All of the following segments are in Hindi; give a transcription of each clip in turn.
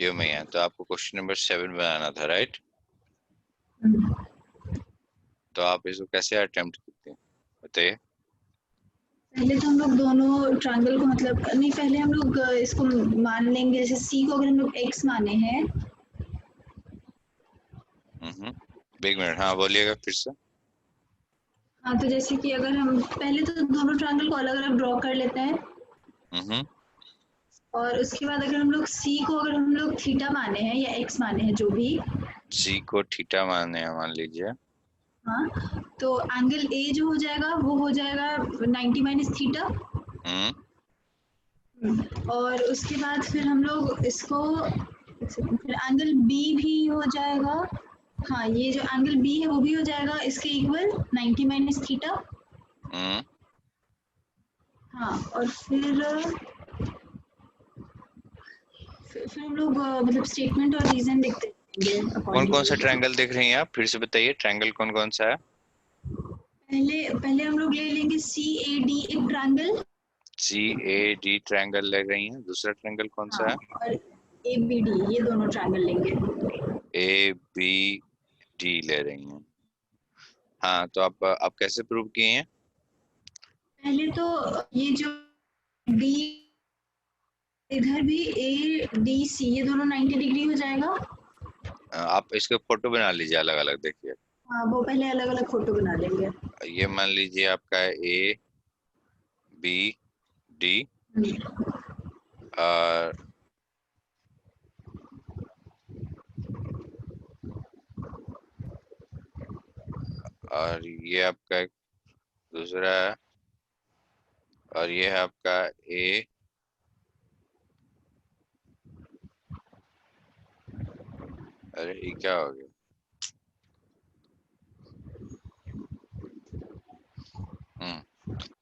ये में है। तो आपको क्वेश्चन नंबर 7 बनाना था, राइट? तो आप इसको कैसे अटेम्प्ट करते हैं बताइए। पहले तो हम लोग दोनों ट्रायंगल को मतलब नहीं, पहले हम लोग इसको मान लेंगे, जैसे सी को अगर हम लोग एक्स माने हैं। एक मिनट, हाँ बोलिएगा फिर से। हाँ, तो जैसे कि अगर हम पहले तो दोनों ट्रायंगल को अलग अलग ड्रॉ कर लेते हैं, और उसके बाद अगर हम लोग सी को अगर हम लोग थीटा माने हैं या एक्स माने हैं जो भी, सी को थीटा माने मान लीजिए। हाँ, तो एंगल ए जो हो जाएगा वो हो जाएगा 90 माइनस थीटा। और उसके बाद फिर हम लोग इसको फिर एंगल बी भी हो जाएगा। हाँ, ये जो एंगल बी है वो भी हो जाएगा इसके इक्वल 90 माइनस थीटा। हाँ, और फिर हम लोग मतलब स्टेटमेंट और रीजन लिखते हैं कौन कौन सा अकॉर्डिंगली। ट्रायंगल देख रही हैं आप? फिर से बताइए, ट्रायंगल कौन कौन सा है? पहले पहले हम लोग ले लेंगे सी ए डी एक triangle. C A D triangle ले रही हैं। दूसरा ट्रायंगल कौन सा हाँ, है? और ए बी डी ये दोनों ट्रायंगल लेंगे। ए बी डी ले रही हैं। हाँ, तो आप कैसे प्रूव किए हैं? पहले तो ये जो डी, इधर भी ए डी सी ये दोनों 90 डिग्री हो जाएगा। आप इसके फोटो बना लीजिए अलग अलग, देखिए। हाँ, वो पहले अलग अलग फोटो बना लेंगे। ये मान लीजिए आपका ए बी डी, और ये आपका एक दूसरा है, और ये है आपका ए। अरे ये क्या हो गया?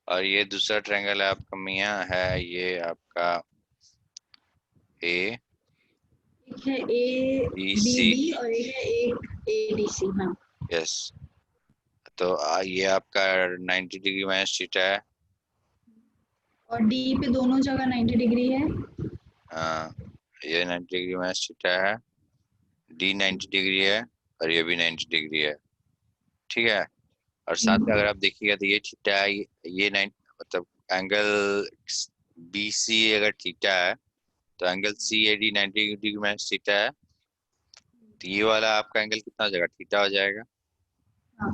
और ये दूसरा ट्रायंगल है आपका मियाँ है, ये आपका ए एक है A B B C. D और एक है ए डी सी। हाँ, यस। तो ये आपका 90 डिग्री माइनस थीटा है। और डी पे दोनों जगह 90 डिग्री है। ये 90 डिग्री माइनस थीटा है, डी 90 डिग्री है, और ये भी 90 डिग्री है। ठीक है। और साथ में अगर आप देखिएगा तो ये थीटा है, ये 90 मतलब एंगल बी सी अगर थीटा है तो angle C A D 90 degree minus theta है। तो ये वाला आपका एंगल कितना हो जाएगा? थीटा हो जाएगा, हाँ,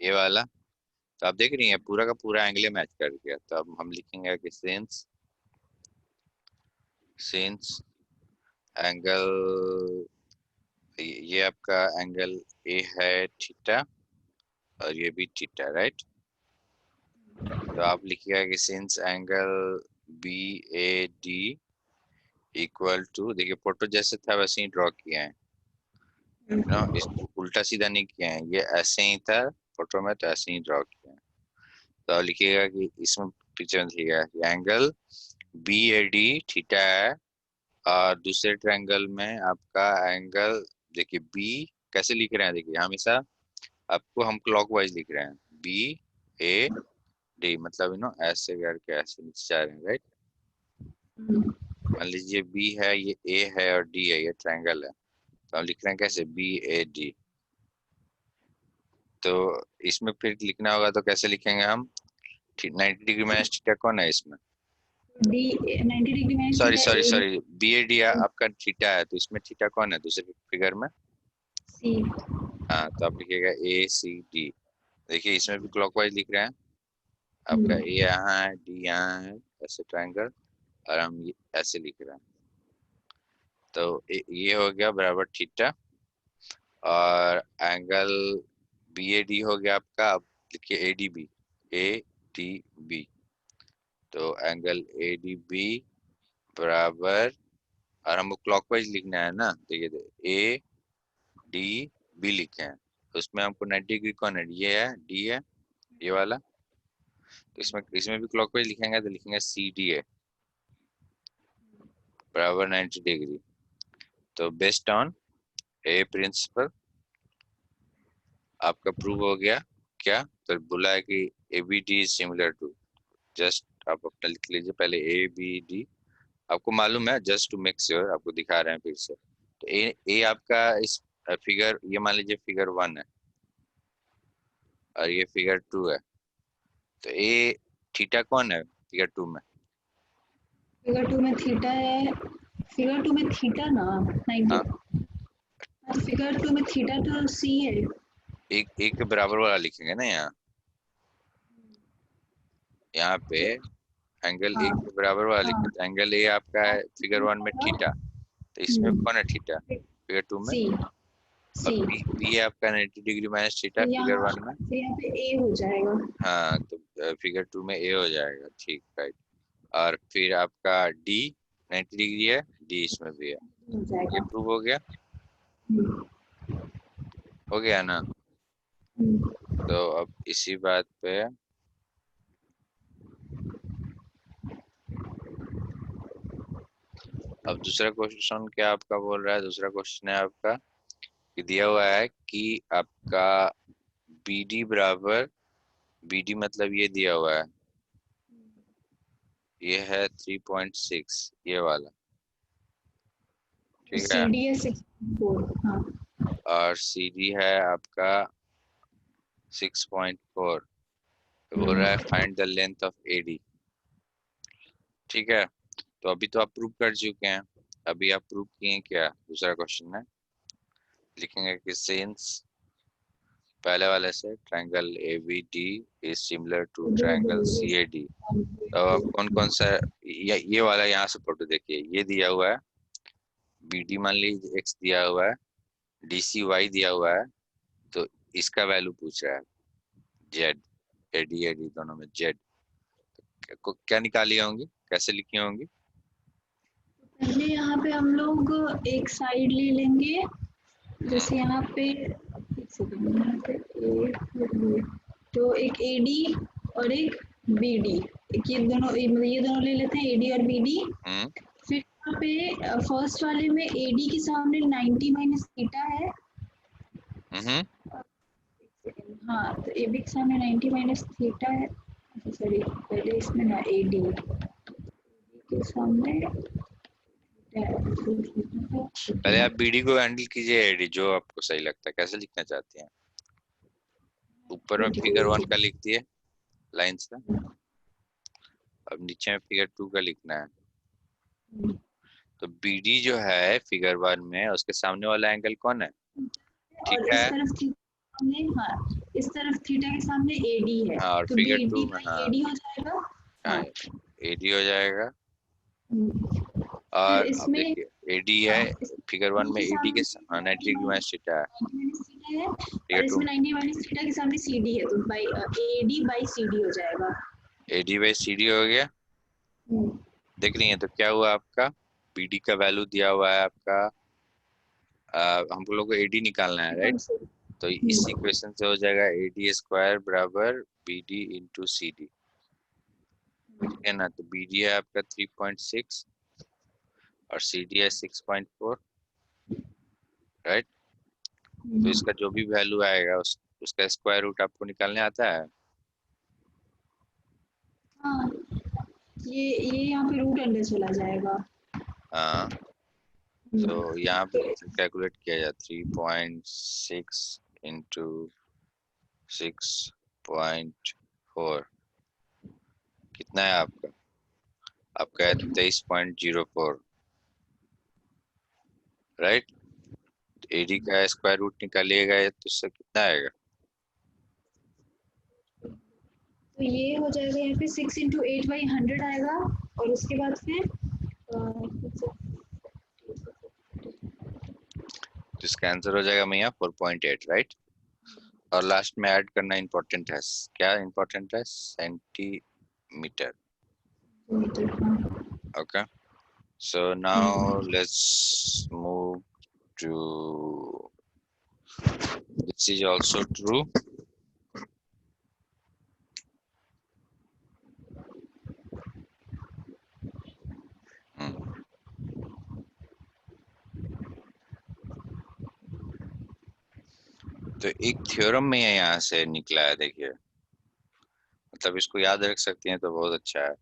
ये वाला। तो आप देख रही हैं पूरा का पूरा एंगल मैच कर गया। तो अब हम लिखेंगे कि सिंस एंगल, ये आपका एंगल ए है थीटा, और ये भी थीटा, राइट? तो आप लिखिएगा कि since angle B A D equal to, देखिए फोटो जैसे था वैसे ही ड्रॉ किया है ना, इसको उल्टा सीधा नहीं किया है, ये ऐसे ही था फोटो में तो ऐसे ही ड्रॉ किया है। तो आप लिखिएगा कि इसमें पिक्चर में लिखिएगा angle B A D theta है, और दूसरे ट्रायंगल में आपका एंगल, देखिए बी कैसे लिख रहे हैं, देखिए हमेशा आपको हम क्लॉकवाइज लिख रहे हैं, बी ए डी मतलब ऐसे करके ऐसे नीचे जा रहे हैं, राइट? मान लीजिए बी है, ये ए है और डी है, ये ट्रायंगल है। तो हम लिख रहे हैं कैसे, बी ए डी। तो इसमें फिर लिखना होगा तो कैसे लिखेंगे हम? 90 डिग्री माइनस थीटा कौन है इसमें? D 90 degree minus sorry theta sorry A sorry, B A D आपका थीटा है, तो इसमें थीटा कौन है दूसरे फिगर में? सी। हाँ, तो आप लिखिएगा ए सी डी। देखिए इसमें भी क्लॉकवाइज लिख रहे हैं, आपका ए यहाँ है, डी यहाँ है, ऐसे ट्रायंगल, और हम ऐसे लिख रहे हैं। तो ये हो गया बराबर थीटा, और एंगल बी ए डी हो गया आपका। अब लिखिए A D B, A D B. तो एंगल ए डी बी बराबर, और हमको क्लॉकवाइज लिखना है ना, देखिए ए डी बी लिखे हैं, तो उसमें हमको 90 डिग्री कौन है? ये है, डी है, ये वाला। तो इसमें भी क्लॉकवाइज लिखेंगे तो लिखेंगे सी डी है बराबर 90 डिग्री। तो बेस्ड ऑन ए प्रिंसिपल आपका प्रूव हो गया। क्या? तो बोला है कि A B D is similar to, just आप अपना लिख लीजिए पहले ए बी डी, आपको मालूम है, जस्ट टू मेक श्योर आपको दिखा रहे हैं फिर से। तो ए आपका इस फिगर, ये मान लीजिए फिगर 1 है और ये फिगर 2 है। तो ए थीटा कौन है फिगर 2 में? फिगर 2 में थीटा है, फिगर 2 में थीटा ना 90, हाँ, तो फिगर 2 में थीटा तो सी है। एक के बराबर वाला लिखेंगे ना यहाँ, यहाँ पे एंगल ए हाँ के बराबर वाला हाँ, लिखे। तो एंगल ए आपका है फिगर 1 में थीटा, तो इसमें कौन है थीटा फिगर 2 में? सी और सी, बी है आपका 90 डिग्री माइनस थीटा तो फिगर यहाँ 1 में। फिर यहाँ पे ए हो जाएगा। हाँ, तो फिगर 2 में ए हो जाएगा, ठीक, राइट। और फिर आपका डी 90 डिग्री है, डी इसमें भी है। हो ये जाएगा। प्रूव हो गया, हम्म, हो गया ना? हम्म, तो अब इसी बात पे अब दूसरा क्वेश्चन क्या आपका बोल रहा है? दूसरा क्वेश्चन है आपका कि दिया हुआ है कि आपका बी डी बराबर, बी डी मतलब ये दिया हुआ है, ये है 3.6 ये वाला, ठीक सी है। डी है 6.4। हाँ और सी डी है आपका 6.4। तो बोल रहा है find the length of A D, ठीक है। तो अभी तो आप प्रूव कर चुके हैं, अभी आप प्रूव किए क्या? दूसरा क्वेश्चन है, लिखेंगे कि सिंस पहले वाले से triangle A B D is similar to triangle C A D. तो अब कौन कौन सा, ये वाला यहाँ से फोटो देखिए, ये दिया हुआ है बी डी, मान लीजिए एक्स दिया हुआ है, डी सी वाई दिया हुआ है। तो इसका वैल्यू पूछ रहा है जेड, ए डी दोनों में जेड को क्या निकाली होंगी, कैसे लिखी होंगी? पहले यहाँ पे हम लोग एक साइड ले लेंगे, जैसे यहाँ पे एक सेकंड, यहाँ पे ए और बी, तो एक ए डी और एक बी डी, एक ये दोनों ये दोनों ले लेते हैं ए डी और बी डी। हम्म फिर यहाँ पे फर्स्ट वाले में ए डी के सामने 90 माइनस थीटा है। हम्म हाँ, तो ए बी के सामने 90 माइनस थीटा है। सॉरी, पहले इसमें ना ए डी के सामने पहले आप बीडी को हैंडल कीजिए, एडी जो आपको सही लगता है, कैसे लिखना चाहती हैं? ऊपर में फिगर 1 का लिख दिए लाइन से, अब नीचे में फिगर 2 का लिखना है। तो बीडी जो है फिगर 1 में, उसके सामने वाला एंगल कौन है? और ठीक इस है। तरफ थीटा सामने, हाँ इस तरफ थीटा के सामने एडी है, हाँ, और तो फिगर बी 2 डी में, बाई हाँ एडी हो जाएगा। हाँ, हाँ, एडी हो जाएगा। फिर और अब इसमें देखिए एडी है हाँ, फिगर 1 बी में, के एडी के सामने 90 90 डिग्री माइनस थीटा है, माइनस थीटा है, फिगर और 2 इसमें 90 माइनस थीटा के सामने सी डी है, तो by A D by C D हो जाएगा। एडी बाई सी डी हो गया। देख रही हैं? तो क्या हुआ आपका, बीडी का वैल्यू दिया हुआ है आपका, हम लोग को एडी निकालना है, राइट। तो इस इक्वेशन से हो जाएगा ए डी स्क्वायर बराबर B D into C D, ठीक है ना। तो बी डी है आपका 3.6 और सी डी है 6.4, राइट। तो इसका जो भी वैल्यू आएगा उसका स्क्वायर रूट आपको निकालने आता है? हाँ, ये यहाँ पे रूट अंडर चला जाएगा। हाँ, तो यहाँ पे कैलकुलेट किया जाए 3.6 इंटू 6.4, कितना है आपका? आपका है 23.04, राइट। एडी का स्क्वायर रूट निकालिएगा तो इससे कितना आएगा? तो ये हो जाएगा यहाँ पे 6 इंटू 8/100 आएगा, और उसके बाद फिर तो इसका आंसर हो जाएगा भैया 4.8, राइट। और लास्ट में ऐड करना इम्पोर्टेंट है, क्या इम्पोर्टेंट है? Centimetre. Okay, so now let's move to, this is also true. तो एक थ्योरम में यहाँ से निकला है, देखिए, मतलब इसको याद रख सकती हैं तो बहुत अच्छा है।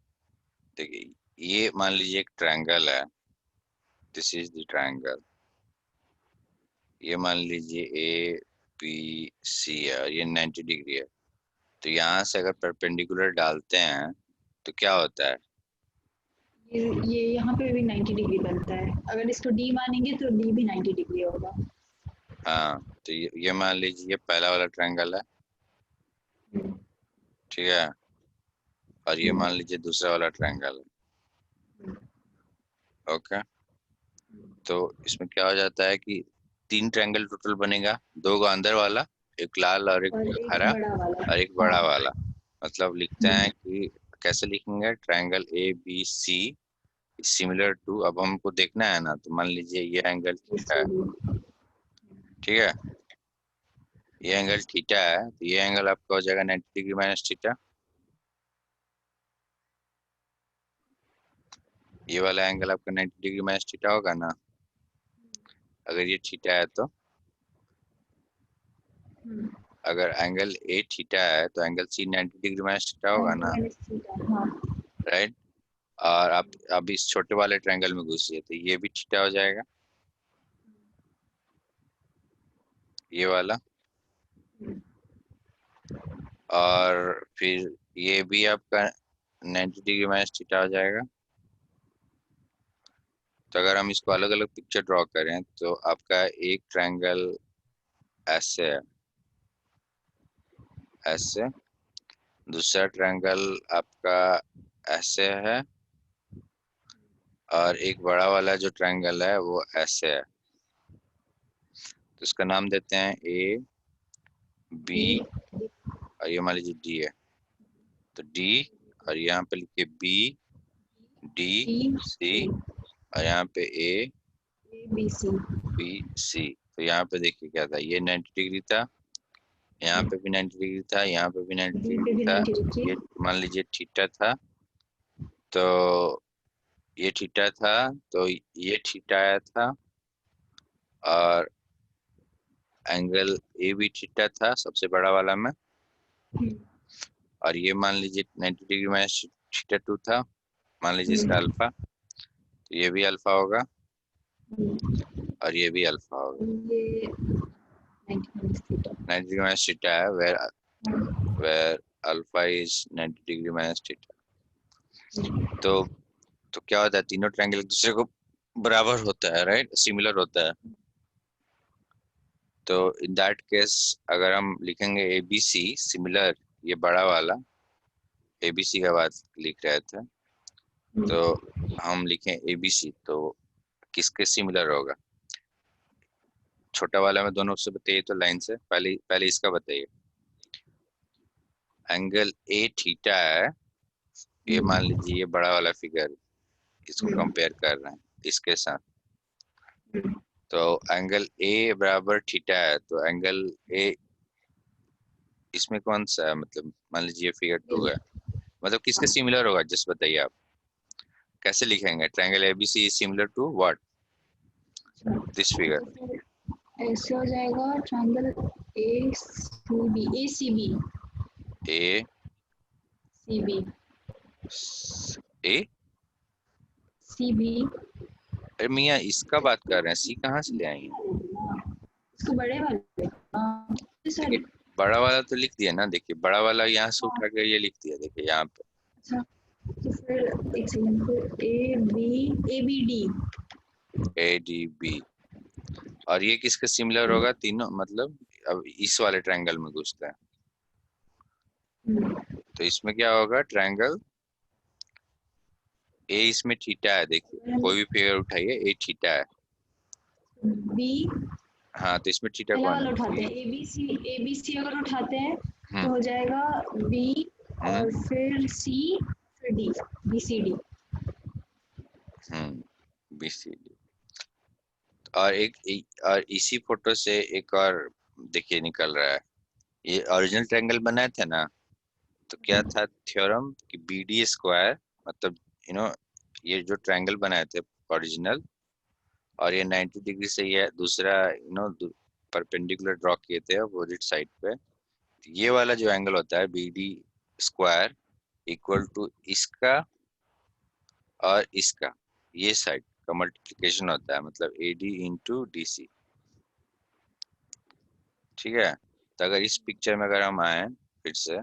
देखिए, ये मान लीजिए एक ट्रायंगल है, दिस इज द ट्रायंगल। ये मान लीजिए ए बी सी है और ये 90 डिग्री है। तो यहाँ से अगर परपेंडिकुलर डालते हैं तो क्या होता है? ये यहाँ पे भी 90 डिग्री बनता है। अगर इसको डी मानेंगे तो डी भी 90 डिग्री होगा। हाँ, तो ये मान लीजिए ये पहला वाला ट्रायंगल है, हम्म, ठीक है, और ये हम्म, मान लीजिए दूसरा वाला ट्रायंगल हम्म, है। ओके, तो इसमें क्या हो जाता है कि 3 ट्रायंगल टोटल बनेगा, 2 का अंदर वाला, एक लाल और एक और एक हरा बड़ा वाला। और एक बड़ा हाँ। वाला। मतलब लिखते हैं हम्म, कि कैसे लिखेंगे, triangle A B C similar to, अब हमको देखना है ना, तो मान लीजिए ये एंगल थीटा है, इसीलिए। ठीक है, ये एंगल थीटा है, तो ये एंगल आपका हो जाएगा 90 डिग्री माइनस थीटा। ये वाला एंगल आपका 90 डिग्री माइनस थीटा होगा ना, अगर ये थीटा है तो। हम्म, अगर एंगल ए थीटा है तो angle C 90 degree minus theta होगा 90 ना, माइनस थीटा। हाँ। राइट। और आप अब इस छोटे वाले ट्रायंगल में घुसिए तो ये भी थीटा हो जाएगा, ये वाला। हम्म, और फिर ये भी आपका 90 डिग्री माइनस थीटा हो जाएगा। तो अगर हम इसको अलग अलग पिक्चर ड्रॉ करें तो आपका एक ट्रायंगल ऐसे है, ऐसे, दूसरा ट्रायंगल आपका ऐसे है, और एक बड़ा वाला जो ट्रायंगल है वो ऐसे है। तो इसका नाम देते हैं ए बी, डी, और ये मान लीजिए डी है, तो डी, और यहाँ पे लिखिए बी डी डी, सी, सी, और यहाँ पे ए ए बी सी। B C. तो यहाँ पे देखिए क्या था, ये 90 डिग्री था, यहाँ पे भी 90 डिग्री था, यहाँ पे भी 90 डी पे डिग्री भी था। 90 डिग्री। ये मान लीजिए थीटा था, तो ये थीटा था, तो ये थीटा आया था, और एंगल ए भी थीटा था सबसे बड़ा वाला में, हम्म, और ये मान लीजिए 90 डिग्री माइनस थीटा 2 था, मान लीजिए इसका हम्म, अल्फा, तो ये भी अल्फा होगा हम्म। और ये भी अल्फा होगा। ये 90 minus theta. 90 degree minus theta है, वेर हाँ। Where alpha is 90 degree minus theta. हम्म, तो क्या होता है, तीनों ट्रायंगल एक दूसरे को बराबर होता है, राइट, सिमिलर होता है। तो इन दैट केस अगर हम लिखेंगे ए बी सी सिमिलर, ये बड़ा वाला ए बी सी का बात लिख रहे थे, तो हम्म। हम लिखें ए बी सी, तो किसके सिमिलर होगा? छोटा वाला में दोनों से बताइए, तो लाइन से पहले पहले इसका बताइए। एंगल ए थीटा है, ये मान लीजिए ये बड़ा वाला फिगर, इसको हम्म, कंपेयर कर रहे हैं इसके साथ, हम्म, तो एंगल ए बराबर थीटा है, तो एंगल ए इसमें कौन सा है, मतलब मान लीजिए फिगर 2 है, मतलब किसके हाँ। सिमिलर होगा, जस्ट बताइए आप कैसे लिखेंगे, triangle ABC is similar to what, this figure, तो फिर ऐसे हो जाएगा triangle A C B, A C B, A C B, A, C B. अरे मियाँ इसका बात कर रहे हैं, सी कहाँ से ले आई हैं? इसको बड़े वाले। देखिए सॉरी। बड़ा वाला तो लिख दिया ना, देखिए बड़ा वाला यहाँ से उठा के ये लिख दिया, देखिए यहाँ पे अच्छा, तो फिर एक सेकंड, फिर A B D. A D B, और ये किसके सिमिलर होगा तीनों, मतलब अब इस वाले ट्रायंगल में घुसते हैं, तो इसमें क्या होगा, ट्रायंगल ए इसमें थीटा है, देखिए कोई भी फिगर उठाइए ए थीटा है, बी हाँ, तो इसमें थीटा पहला कौन है, वाला उठाते बी। हैं, ए बी सी अगर उठाते हैं हम्म तो हो जाएगा बी, हम्म और फिर सी, फिर D, B C D. B C D. और और इसी फोटो से एक और देखिए निकल रहा है, ये ओरिजिनल ट्रायंगल बनाए थे ना, तो क्या था थ्योरम कि बी डी स्क्वायर, मतलब यू नो ये जो ट्रायंगल बनाए थे ओरिजिनल, और ये 90 डिग्री से ये दूसरा परपेंडिकुलर ड्रॉ किए थे अपोजिट साइड पे, ये वाला जो एंगल होता है B D square equal to इसका और इसका ये साइड का मल्टीप्लिकेशन होता है, मतलब AD इंटू DC। ठीक है, तो अगर इस पिक्चर में अगर हम आए फिर से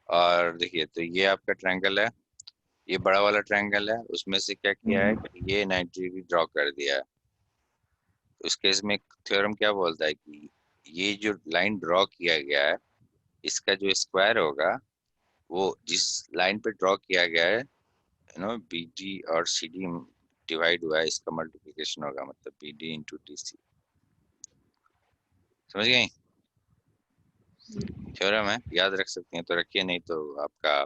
और देखिए, तो ये आपका ट्रायंगल है, ये बड़ा वाला ट्रायंगल है, उसमें से क्या किया है कि ये 90 डिग्री ड्रॉ कर दिया है। तो इस केस में थ्योरम क्या बोलता है कि ये जो लाइन ड्रॉ किया गया है, इसका जो स्क्वायर होगा वो जिस लाइन पे ड्रॉ किया गया है, BD और CD डिवाइड हुआ है, इसका मल्टीप्लिकेशन होगा, मतलब BD इंटू DC। समझ गए? थ्योरम है, याद रख सकते हैं तो रखिए, नहीं तो आपका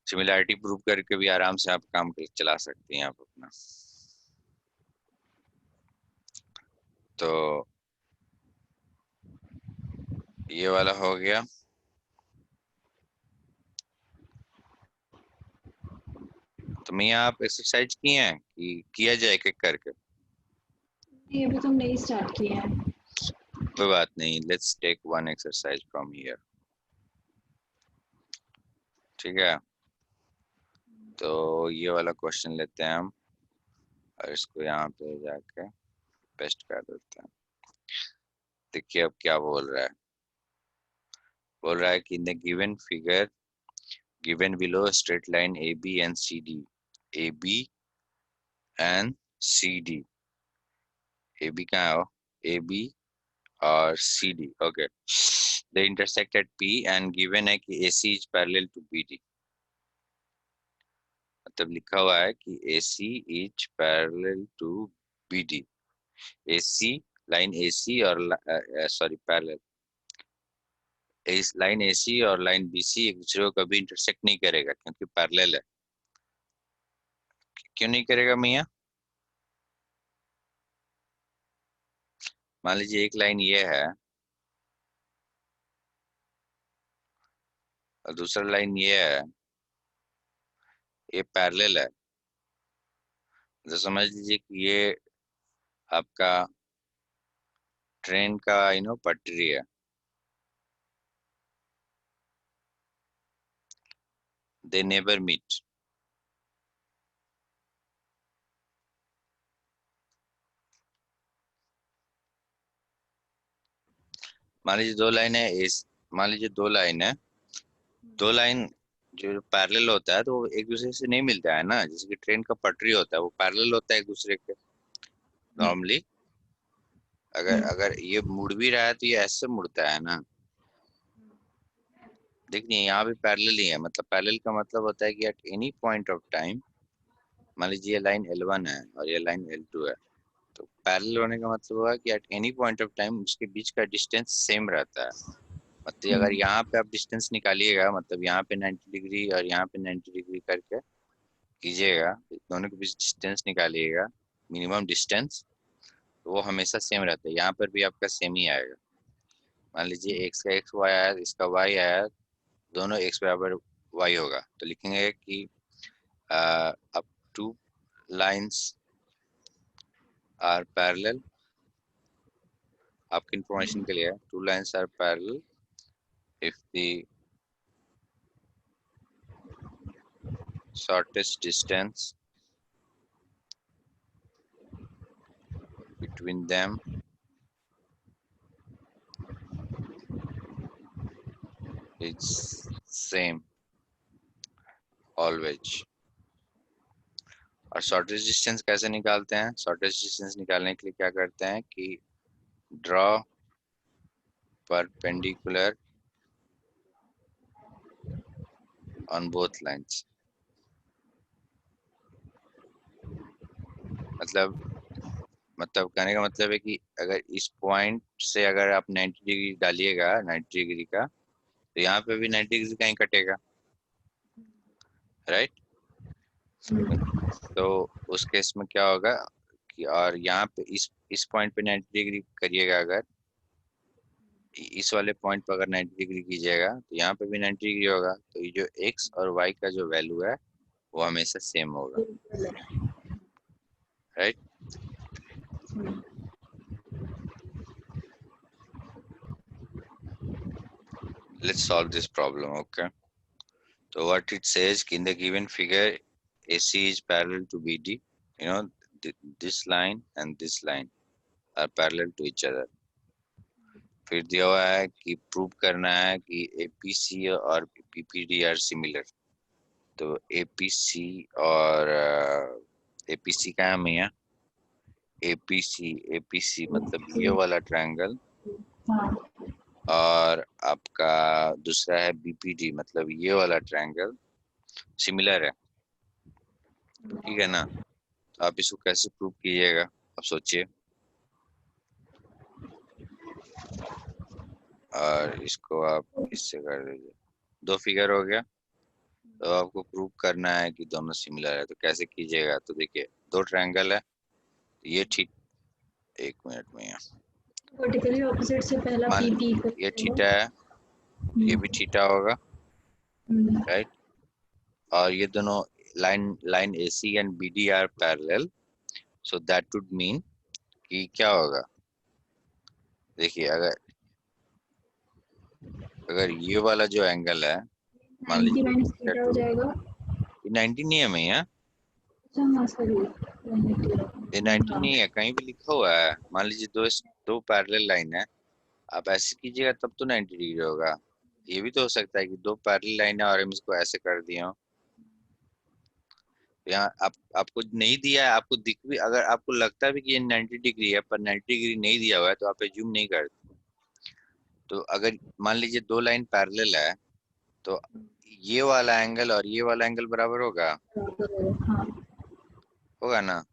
सिमिलैरिटी प्रूव करके भी आराम से आप काम चला सकते हैं आप अपना। तो ये वाला हो गया। तो मियाँ आप एक्सरसाइज किए हैं कि किया जाए एक एक करके? ये अभी तो नहीं स्टार्ट किया है। कोई बात नहीं, let's take one exercise from here. ठीक है, तो ये वाला क्वेश्चन लेते हैं हम और इसको यहाँ पे जाके पेस्ट कर देते हैं। देखिए अब क्या बोल रहा है। बोल रहा है कि in the given figure given below straight line AB and CD, AB and CD, AB कहाँ हो, AB और CD, okay, they intersect at P and given है कि AC is parallel to BD। मतलब लिखा हुआ है कि AC is parallel to BD। AC line AC और सॉरी पैरेलल, इस लाइन AC और लाइन BC एक दूसरे को कभी इंटरसेक्ट नहीं करेगा क्योंकि पैरेलल है। क्यों नहीं करेगा मियाँ? मान लीजिए एक लाइन ये है और दूसरा लाइन ये है, ये पैरेलल है, तो समझ लीजिए कि ये आपका ट्रेन का पटरी है। They never meet. मान लीजिए दो लाइन है, मान लीजिए दो लाइन है, दो लाइन जो पैरेलल होता है तो वो एक दूसरे से नहीं मिलता है ना, जैसे कि ट्रेन का पटरी होता है वो पैरेलल होता है एक दूसरे के नॉर्मली। अगर अगर ये मुड़ भी रहा है तो ये ऐसे मुड़ता है ना। देखिए यहाँ भी पैरेलल ही है, मतलब पैरेलल का मतलब होता है कि at any point of time, मान लीजिए ये लाइन L1 है और ये लाइन L2 है, तो पैरेलल होने का मतलब हुआ कि at any point of time उसके बीच का डिस्टेंस सेम रहता है। मतलब अगर यहाँ पे आप डिस्टेंस निकालिएगा, मतलब यहाँ पे 90 डिग्री और यहाँ पे 90 डिग्री करके कीजिएगा, दोनों के बीच डिस्टेंस निकालिएगा, मिनिमम डिस्टेंस, तो वो हमेशा सेम रहता है। यहाँ पर भी आपका सेम ही आएगा। मान लीजिए एक्स का एक्स वाई आया, इसका वाई आया, दोनों एक्स बराबर वाई होगा, तो लिखेंगे कि अब टू लाइंस आर पैरेलल। आपकी इंफॉर्मेशन के लिए, two lines are parallel if the shortest distance between them is same always। और शॉर्टेस्ट डिस्टेंस कैसे निकालते हैं? शॉर्टेस्ट डिस्टेंस निकालने के लिए क्या करते हैं कि draw perpendicular on both lines. मतलब कहने का मतलब है कि अगर इस पॉइंट से अगर आप 90 डिग्री डालिएगा, 90 डिग्री का, तो यहाँ पे भी 90 डिग्री का ही कटेगा, राइट? तो उस केस में क्या होगा कि, और यहाँ पे इस पॉइंट पे 90 डिग्री करिएगा, अगर इस वाले पॉइंट पर अगर 90 डिग्री कीजिएगा तो यहाँ पे भी 90 डिग्री होगा, तो ये जो x और y का जो वैल्यू है वो हमेशा सेम होगा, right? Let's solve this problem, okay? So what it says in the given figure AC is parallel to BD. You know, this line and this line are parallel to each other. फिर दिया हुआ है कि प्रूव करना है कि APC और PPD आर सिमिलर। तो APC और APC का है भैया, APC मतलब ये वाला ट्रायंगल, हाँ और आपका दूसरा है BPD मतलब ये वाला ट्रायंगल सिमिलर है। ठीक है ना? आप इसको कैसे प्रूव कीजिएगा, आप सोचिए। और इसको आप इससे कर दीजिए। 2 फिगर हो गया। तो आपको प्रूव करना है कि दोनों सिमिलर है, तो कैसे कीजिएगा? तो देखिए 2 ट्रायंगल है, ये ठीक, 1 मिनट में यहाँ वर्टिकली ऑपोजिट से पहला मान पी ये थीटा है, ये भी थीटा होगा, राइट? और ये दोनों line AC and BD are parallel, so that would mean कि क्या होगा? देखिए अगर ये वाला जो एंगल है, मान 90 लीजिए माइनस थीटा थीटा हो 2, जाएगा। ये 90 नहीं है भैया, अच्छा हाँ सॉरी, ये 90 नहीं है, कहीं भी लिखा हुआ है। मान लीजिए दो पैरेलल लाइन है, आप ऐसे कीजिएगा तब तो 90 डिग्री होगा। ये भी तो हो सकता है कि 2 पैरेलल लाइन है और हम इसको ऐसे कर दिए हो। तो यहाँ आपको नहीं दिया है, आपको दिख भी, अगर आपको लगता भी कि ये 90 डिग्री है पर 90 डिग्री नहीं दिया हुआ है तो आप एज्यूम नहीं करते। तो अगर मान लीजिए 2 लाइन पैरेलल है, तो ये वाला एंगल और ये वाला एंगल बराबर होगा, हाँ होगा ना?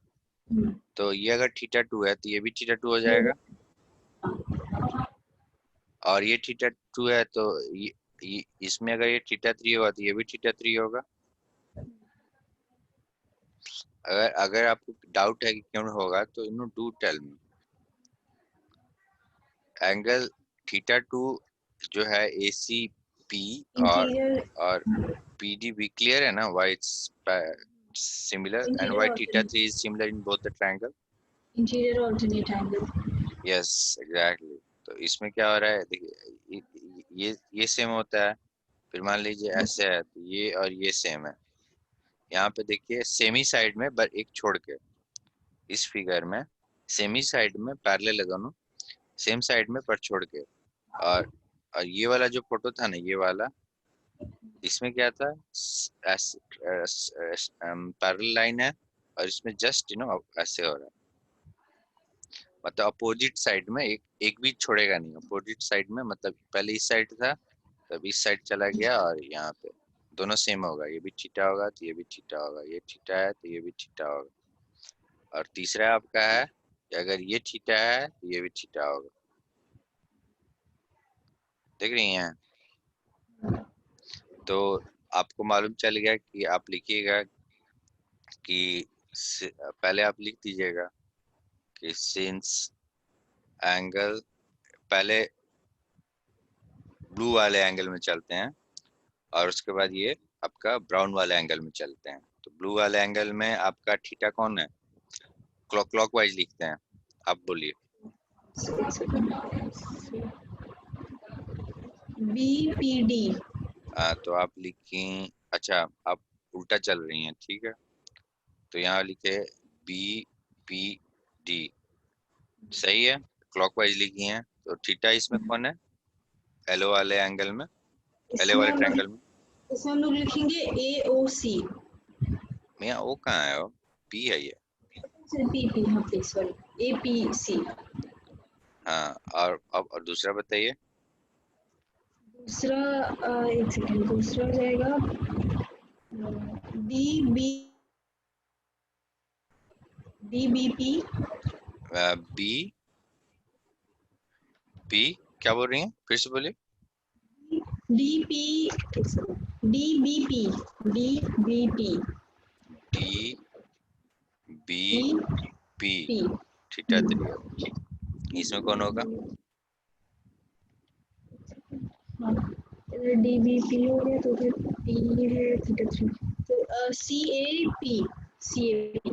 तो ये अगर थीटा 2 है तो ये भी थीटा 2 हो जाएगा, और ये थीटा 2 है तो इसमें अगर ये थीटा 3 होगा तो ये भी थीटा 3 होगा। अगर अगर आपको डाउट है कि क्यों होगा तो you know do tell me. Angle theta 2 जो है ACP और PDB क्लियर है ना? Why it's similar and why theta 3 is similar in both the triangle. Interior alternate angle. Yes exactly. तो इसमें क्या हो रहा है, देखिए ये सेम होता है, फिर मान लीजिए ऐसे है तो ये और ये सेम है। यहाँ पे देखिए सेमी साइड में पर एक छोड़ के, इस फिगर में सेमी साइड में पैरेलल है दोनों, सेम साइड में पर छोड़ के। और और ये वाला जो फोटो था ना, ये वाला, इसमें क्या था, पैरेलल लाइन है और इसमें जस्ट यू नो ऐसे हो रहा है, मतलब अपोजिट साइड में एक भी छोड़ेगा नहीं। अपोजिट साइड में मतलब पहले इस साइड था, तब इस साइड चला गया, और यहाँ पे दोनों सेम होगा। ये भी थीटा होगा तो ये भी थीटा होगा, ये थीटा है तो ये भी थीटा होगा। और तीसरा आपका है कि अगर ये थीटा है तो ये भी थीटा होगा। देख रही हैं? तो आपको मालूम चल गया कि आप लिखिएगा कि पहले आप लिख दीजिएगा कि सिंस एंगल, पहले ब्लू वाले एंगल में चलते हैं और उसके बाद ये आपका ब्राउन वाले एंगल में चलते हैं। तो ब्लू वाले एंगल में आपका थीटा कौन है? क्लॉकवाइज लिखते हैं, आप बोलिए। BPD। तो आप लिखें, अच्छा आप उल्टा चल रही हैं, ठीक है। तो यहाँ लिखे BPD, सही है, क्लॉकवाइज लिखी हैं। तो थीटा इसमें कौन है? एलो वाले एंगल में, एलो वाले ट्रायंगल में। इसमें हम लोग लिखेंगे AOC। भैया ओ कहाँ है? वो पी है ये। BP, हाँ प्लीज सॉरी, APC। हाँ, और दूसरा बताइए। दूसरा एक सेकेंड, दूसरा हो जाएगा DBP। बी पी क्या बोल रही हैं? फिर से बोलिए। DP, DBP, DBP, D B P theta 3। इसमें कौन होगा? DBP हो गया तो फिर P है थीटा 3, तो CAP, CAP।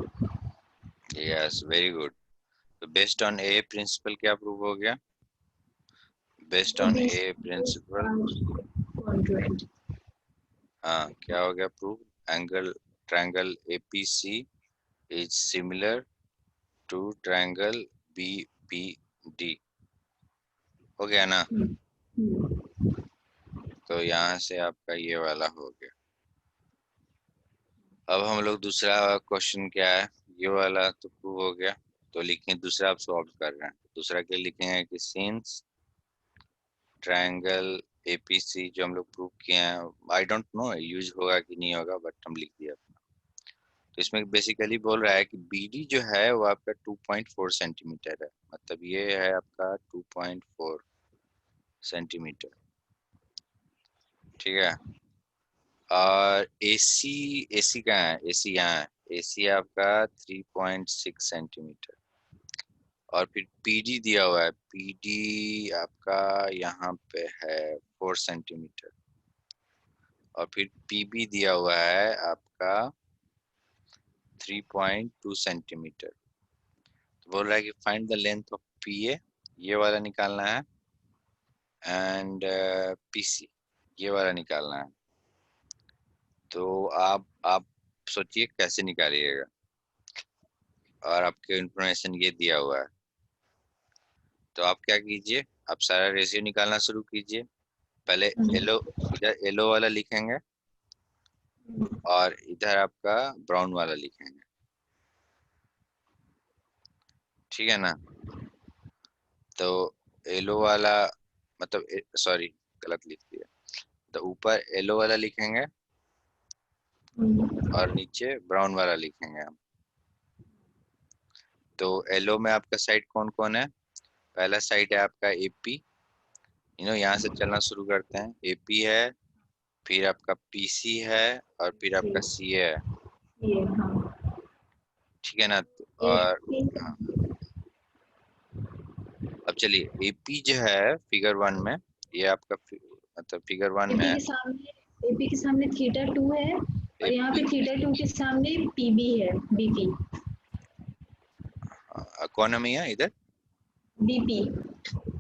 Yes very good. तो बेस्ड ऑन ए प्रिंसिपल क्या प्रूव हो गया? Based on a principle, contract. हाँ क्या हो गया prove? Angle triangle APC is similar to triangle BPD. हो गया ना? तो यहाँ से आपका ये वाला हो गया। अब हम लोग दूसरा क्वेश्चन क्या है, ये वाला तो प्रूव हो गया, तो लिखेंगे दूसरा आप सॉल्व कर रहे हैं। दूसरा क्या लिखेंगे कि सिंस ट्रायंगल एपीसी जो हम लोग प्रूव किए हैं, आई डोंट नो यूज होगा कि नहीं होगा, बट हम लिख दिया। तो इसमें बेसिकली बोल रहा है कि बीडी जो है वो आपका 2.4 सेंटीमीटर है, मतलब ये है आपका 2.4 सेंटीमीटर, ठीक है। और एसी, एसी कहाँ है? एसी यहाँ है, एसी आपका 3.6 सेंटीमीटर। और फिर पीडी दिया हुआ है, पीडी आपका यहाँ पे है 4 सेंटीमीटर। और फिर पीबी दिया हुआ है आपका 3.2 सेंटीमीटर। तो बोल रहा है कि फाइंड द लेंथ ऑफ पीए, ये वाला निकालना है, एंड पीसी ये वाला निकालना है। तो आप सोचिए कैसे निकालिएगा, और आपके इंफॉर्मेशन ये दिया हुआ है। तो आप क्या कीजिए, आप सारा रेशियो निकालना शुरू कीजिए। पहले येलो, इधर येलो वाला लिखेंगे और इधर आपका ब्राउन वाला लिखेंगे, ठीक है ना। तो येलो वाला मतलब सॉरी गलत लिख दिया, तो ऊपर येलो वाला लिखेंगे और नीचे ब्राउन वाला लिखेंगे हम। तो येलो में आपका साइड कौन कौन है? पहला साइड है आपका एपी, यहाँ से चलना शुरू करते हैं। एपी है, फिर आपका पीसी है, और फिर आपका सीए है, ठीक है ना। और हाँ, अब चलिए एपी जो है फिगर 1 में, ये आपका मतलब फिगर 1 में है। एपी के सामने थीटा 2 है, और यहाँ पे थीटा 2 के सामने पीबी है, बीपी। कौन है भैया इधर? बीपी,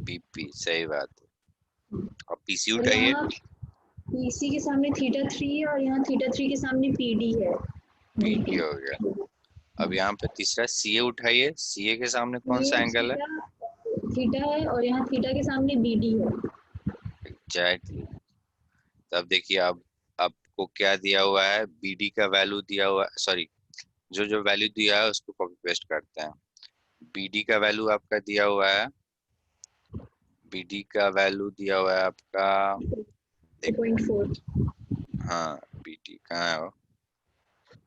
बीपी, सही बात है। और पीसी और उठाइए, यहाँ पीसी के सामने थीटा 3 है, और यहाँ थीटा 3 के सामने पीडी है, पीडी बीपी। हो गया। अब यहाँ पे तीसरा सीए उठाइए, सीए के सामने कौन सा एंगल है? थीटा है, और यहाँ थीटा के सामने बीडी है। एग्जैक्टली। तब देखिए अब आपको क्या दिया हुआ है, बीडी का वैल्यू दिया हुआ है, सॉरी जो जो वैल्यू दिया है उसको कॉपी पेस्ट करते हैं। बीडी का वैल्यू आपका दिया हुआ है, बीडी का वैल्यू दिया हुआ है आपका 2.4। हाँ बीडी कहाँ है वो,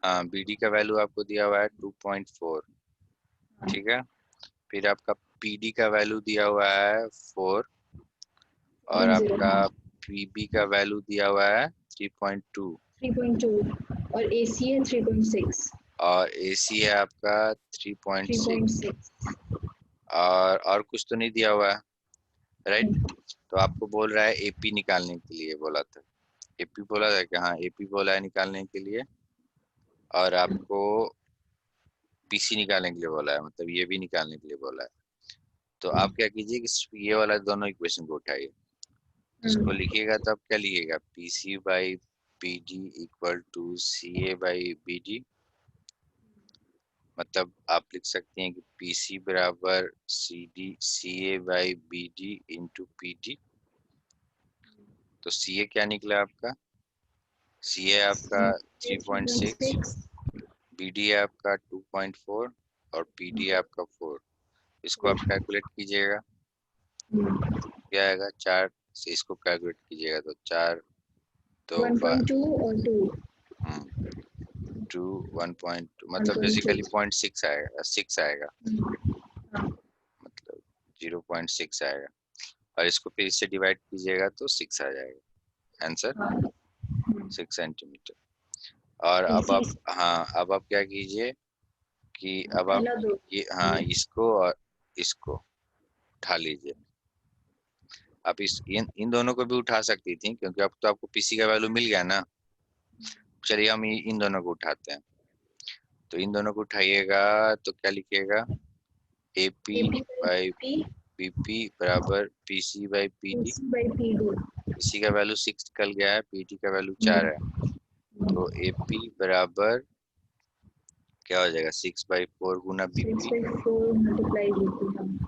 हाँ बीडी का वैल्यू आपको दिया हुआ है 2.4, ठीक है। फिर आपका पीडी का वैल्यू दिया हुआ है 4, और आपका पीबी का वैल्यू दिया हुआ है 3.2, 3.2, और एसी है 3.6, और एसी है आपका 3.6, 3.6। और कुछ तो नहीं दिया हुआ है, राइट। तो आपको बोल रहा है एपी निकालने के लिए बोला था, एपी बोला था कि हाँ एपी बोला है निकालने के लिए, और आपको पीसी निकालने के लिए बोला है, मतलब ये भी निकालने के लिए बोला है। तो आप क्या कीजिए कि ये वाला दोनों इक्वेशन को उठाइए, इसको लिखिएगा तो आप क्या लिखिएगा, PC by PD equal to CA by BD. मतलब आप लिख सकते हैं कि पीसी बराबर CA by BD into PD. तो सीए क्या निकला आपका, सीए आपका 3.6, बीडी है आपका 2.4, और पीडी है आपका 4। इसको आप कैलकुलेट कीजिएगा, क्या आएगा, 4 से इसको कैलकुलेट कीजिएगा तो 4 तो 1.2 और 2, 2 1.2 मतलब बेसिकली 0.6 आएगा, 6 आएगा, मतलब 0.6 आएगा, और इसको फिर इससे डिवाइड कीजिएगा तो 6 आ जाएगा आंसर, 6 सेंटीमीटर। और अब आप, हाँ अब आप क्या कीजिए कि अब आप ये, हाँ इसको और इसको उठा लीजिए। आप इन दोनों को भी उठा सकती थी, क्योंकि अब तो आपको पीसी का वैल्यू मिल गया ना। चलिए हम इन दोनों को उठाते हैं। तो इन दोनों को उठाइएगा तो क्या लिखिएगा, एपी बाई बीपी बराबर पीसी बाई पीडी। पीसी का वैल्यू 6 निकल गया है, पीडी का वैल्यू 4 है, तो एपी बराबर क्या हो जाएगा 6/4 गुना 6 बीपी, by 4 multiply BP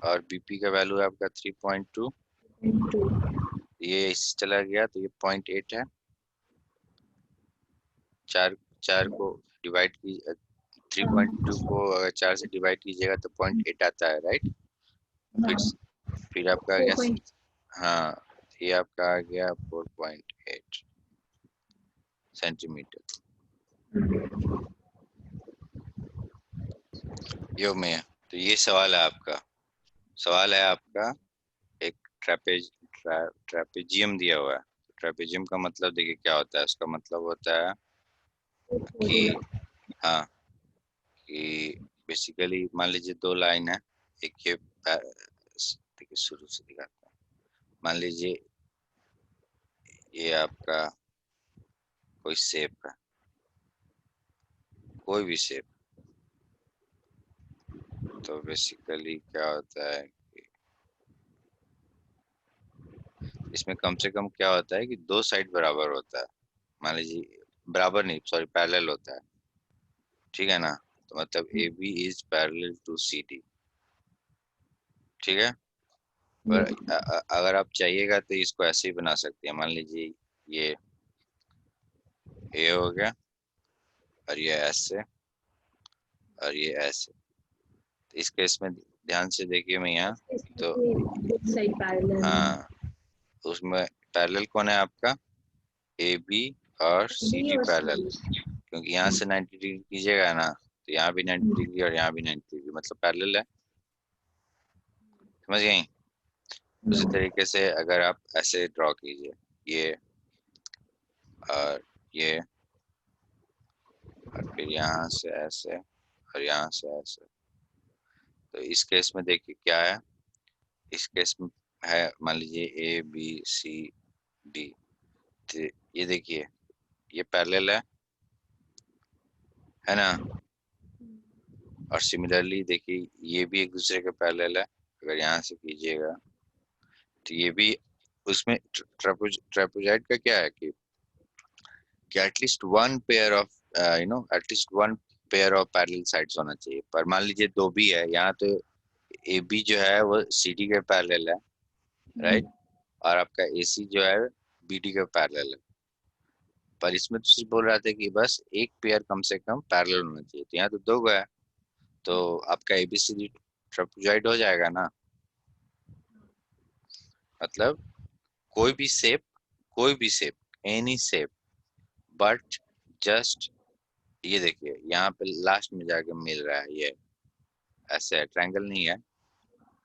और बीपी का वैल्यू है आपका 3.2, into ये इससे चला गया तो ये 0.8 है। चार चार को डिवाइड की 3.2 को अगर 4 से डिवाइड कीजिएगा तो 0.8 आता है, राइट। फिर फिर आपका आ गया 4. हाँ, ये आपका आ गया 4.8 सेंटीमीटर। यो में तो ये सवाल है आपका, सवाल है आपका एक ट्रेपेजियम दिया हुआ है। ट्रेपेजियम का मतलब देखिए क्या होता है, उसका मतलब होता है कि हाँ, कि बेसिकली मान लीजिए दो लाइन है, एक ये देखिए शुरू से दिखाता हूँ। मान लीजिए ये आपका कोई शेप है, कोई भी शेप, तो बेसिकली क्या होता है कि इसमें कम से कम क्या होता है कि दो साइड बराबर होता है। मान लीजिए बराबर नहीं, सॉरी पैरेलल होता है, ठीक है ना। तो मतलब A B is parallel to C D, ठीक है। पर अगर आप चाहिएगा तो इसको ऐसे ही बना सकते हैं। मान लीजिए ये ए हो गया और ये ऐसे और ये ऐसे। तो इस केस में ध्यान से देखिए मैं यहाँ, तो साइड पैरेलल हाँ, उसमें पैरेलल कौन है आपका, ए बी और सी डी पैरेलल। क्योंकि यहाँ से 90 डिग्री कीजिएगा ना, तो यहाँ भी 90 डिग्री और यहाँ भी 90 डिग्री, मतलब पैरेलल है। समझ गई। उसी तरीके से अगर आप ऐसे ड्रॉ कीजिए, ये और ये, और फिर यहाँ से ऐसे और यहाँ से ऐसे। तो इस केस में देखिए क्या है, इस केस में है मान लीजिए ए बी सी डी। तो ये देखिए ये पैरेलल है ना। और सिमिलरली देखिए ये भी एक दूसरे के पैरेलल है। अगर यहाँ से कीजिएगा तो ये भी, उसमें ट्रेपेजॉइड का क्या है कि at least one pair of at least one pair of parallel sides होना चाहिए। पर मान लीजिए दो भी है यहाँ, तो ए बी जो है वो सी डी के पैरेलल है, राइट। और आपका ए सी जो है बी डी के पैरेलल है। पर इसमें तो सिर्फ बोल रहा था कि बस एक पेयर कम से कम पैरेलल होना चाहिए, तो यहाँ तो दो गया, तो आपका एबीसीडी ट्रेपेजॉइड हो जाएगा ना। मतलब कोई भी शेप, कोई भी shape, any shape, but just ये देखिए यहाँ पे लास्ट में जाके मिल रहा है, ये ऐसे है, ट्रायंगल नहीं है।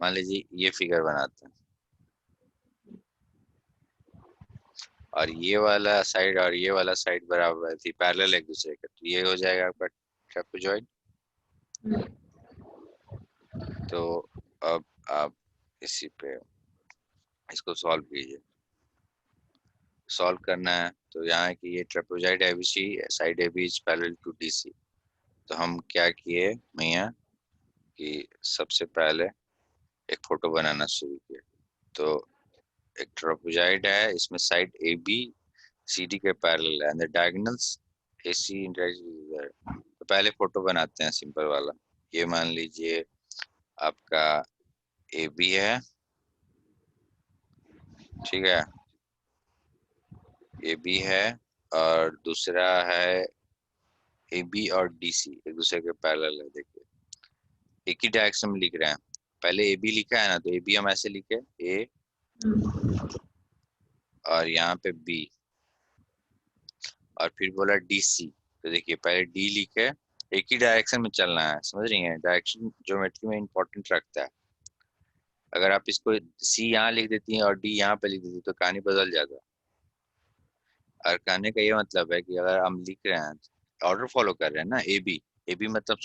मान लीजिए ये फिगर बनाते हैं और ये वाला साइड और ये वाला साइड बराबर थी, पैरेलल एक दूसरे के, तो ये हो जाएगा आपका ट्रेपेजॉइड। तो अब आप इसी पे इसको सॉल्व कीजिए। सॉल्व करना है तो यहाँ की ये trapezoid ABC side AB is parallel to DC. तो हम क्या किए भैया कि सबसे पहले एक फोटो बनाना शुरू किया। तो एक ट्रेपेजॉइड है, इसमें side A B C D के पैरेलल है, and the diagonals A C तो पहले फोटो बनाते हैं सिंपल वाला। ये मान लीजिए आपका ए बी है, ठीक है, ए बी है, और दूसरा है ए बी और डी सी एक दूसरे के पैरेलल है। देखिए एक ही डायरेक्शन में लिख रहे हैं, पहले ए बी लिखा है ना, तो ए बी हम ऐसे लिखे ए और यहाँ पे बी, और फिर बोला डी सी। तो देखिए पहले डी लिखे, एक ही डायरेक्शन में चलना है, समझ रही हैं, डायरेक्शन ज्योमेट्री में इंपॉर्टेंट रखता है। अगर आप इसको सी यहाँ लिख देती हैं और डी यहाँ पे लिख देती तो कहानी बदल जाता है। और कहने का ये मतलब है कि अगर हम लिख रहे हैं, ऑर्डर फॉलो कर रहे हैं ना, ए बी मतलब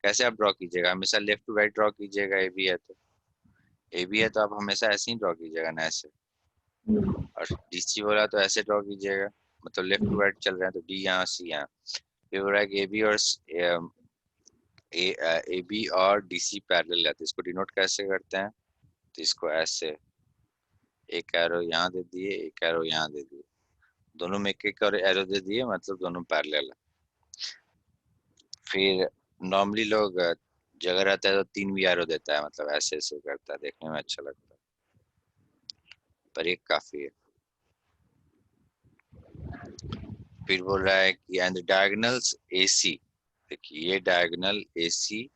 कैसे आप ड्रॉ कीजिएगा, हमेशा लेफ्ट टू राइट ड्रॉ कीजिएगा। ए बी है तो आप हमेशा ऐसे ही ड्रॉ कीजिएगा ना, ऐसे। और डी सी बोला तो ऐसे ड्रॉ कीजिएगा, मतलब लेफ्ट टू राइट चल रहे हैं तो डी यहाँ सी यहाँ। फिर हो रहा है कि ए बी और डी सी पैरेलल है, तो इसको डिनोट कैसे करते हैं, तो इसको ऐसे एक एरो यहाँ दे दिए, एक एरो यहाँ दे दिए, दोनों में एक एक और एरो दे दिए, मतलब दोनों पैरेलल है। फिर नॉर्मली लोग जगह रहता है तो 3 भी एरो देता है, मतलब ऐसे ऐसे करता है, देखने में अच्छा लगता है, पर एक काफी है। फिर बोल रहा है कि एंड डायगोनल्स AC, देखिए ये डायगोनल AC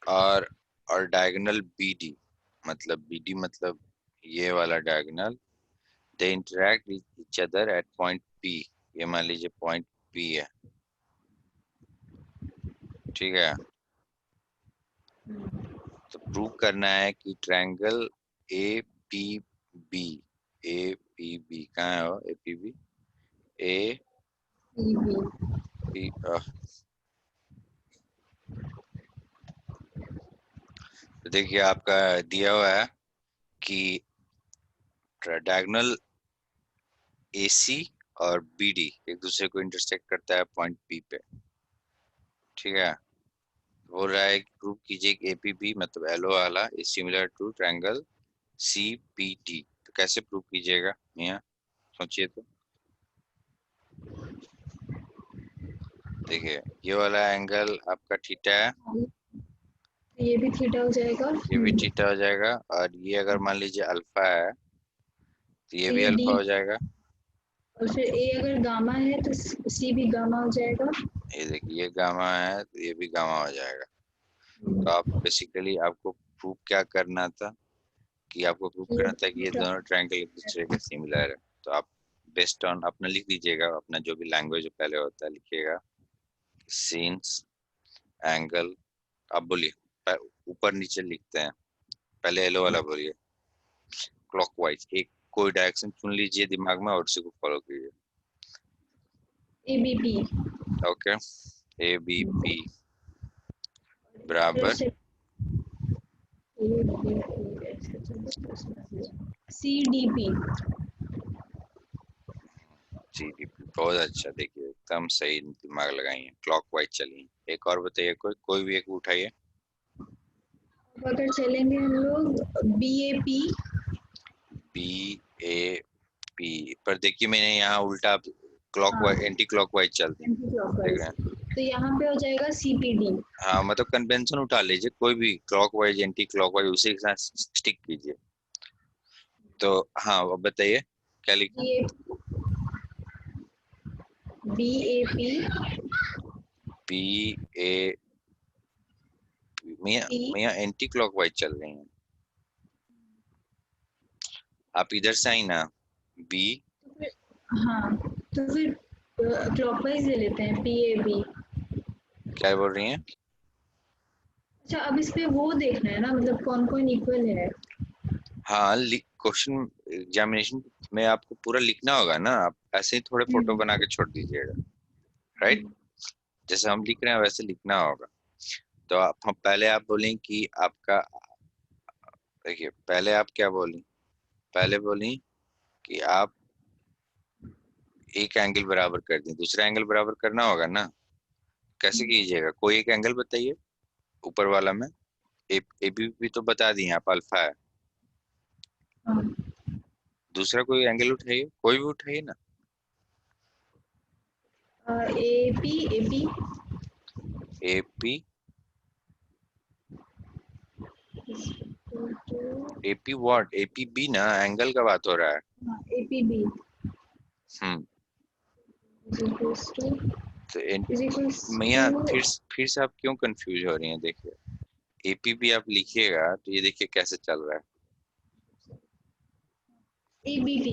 और डायगोनल BD, मतलब BD मतलब ये वाला diagonal, they interact each other at point P, ये मान लीजिए पॉइंट P है, ठीक है। तो प्रूव करना है कि ट्रायंगल APB, APB कहाँ है वो, APB APB, तो देखिए आपका दिया हुआ है कि डायगोनल AC और BD एक दूसरे को इंटरसेक्ट करता है पॉइंट P पे, ठीक है। बोल रहा है कि प्रूव कीजिए कि APB मतलब LO वाला is similar to triangle CPD, तो कैसे प्रूव कीजिएगा मियां, सोचिए तो। देखिए ये वाला एंगल आपका थीटा है, ये भी थीटा हो जाएगा। ये भी थीटा हो जाएगा, और ये अगर मान लीजिए अल्फा है तो ये भी ए डी, अल्फा हो जाएगा। और फिर ए अगर गामा है तो सी भी गामा हो जाएगा। ये देखिए ये गामा है तो ये भी गामा हो जाएगा। तो आप बेसिकली आपको प्रूव क्या करना था, कि आपको प्रूव ये करना था कि ये दोनों ट्रायंगल एक दूसरे के सिमिलर है। तो आप बेस्ड ऑन अपना लिख दीजिएगा, अपना जो भी लैंग्वेज पहले होता है लिखिएगा, सीन्स एंगल, आप बोलिए, ऊपर नीचे लिखते हैं, पहले येलो वाला बोलिए, क्लॉकवाइज एक कोई डायरेक्शन चुन लीजिए दिमाग में और उसी को फॉलो कीजिए। ABP ओके, ABP बराबर CDP। GDP, बहुत अच्छा, देखिए एकदम सही दिमाग लगाइए, क्लॉकवाइज चलिए। एक और बताइए, कोई कोई भी एक उठाइए। अगर चलेंगे हम लोग BAP। BAP पर देखिए मैंने यहाँ उल्टा हाँ, क्लॉकवाइज एंटी क्लॉकवाइज चल दी, एंटी देख क्लॉकवाइज, रहे हैं। तो यहाँ पे हो जाएगा CPD। हाँ मतलब कन्वेंशन उठा लीजिए, कोई भी क्लॉकवाइज एंटी क्लॉकवाइज उसी के साथ स्टिक कीजिए। तो हाँ अब बताइए क्या लिखा। BAP BA, मियाँ मियाँ एंटी क्लॉकवाइज चल रही हैं, आप इधर से आई ना। बी, हाँ, तो फिर क्लॉकवाइज ले लेते हैं PAB। क्या बोल रही हैं। अच्छा, अब इस पे वो देखना है ना, मतलब कौन कौन इक्वल है। हाँ क्वेश्चन एग्जामिनेशन में आपको पूरा लिखना होगा ना, आप ऐसे ही थोड़े फोटो बना के छोड़ दीजिएगा, राइट। जैसे हम लिख रहे हैं वैसे लिखना होगा। तो आप हम पहले आप बोलें कि आपका, देखिए पहले आप क्या बोली, पहले बोली कि आप एक एंगल बराबर कर दें, दूसरा एंगल बराबर करना होगा ना। कैसे कीजिएगा, कोई एक एंगल बताइए ऊपर वाला में। एबीपी तो बता दिए आप अल्फा है, हाँ, दूसरा कोई एंगल उठाइए, कोई भी उठाइए ना। AP AP, AP what, APB ना, एंगल का बात हो रहा है। APB हम्म, is तो equals मियाँ to फिर से आप क्यों कंफ्यूज हो रही हैं, देखिए एपीबी आप लिखिएगा तो ये देखिए कैसे चल रहा है। ABP।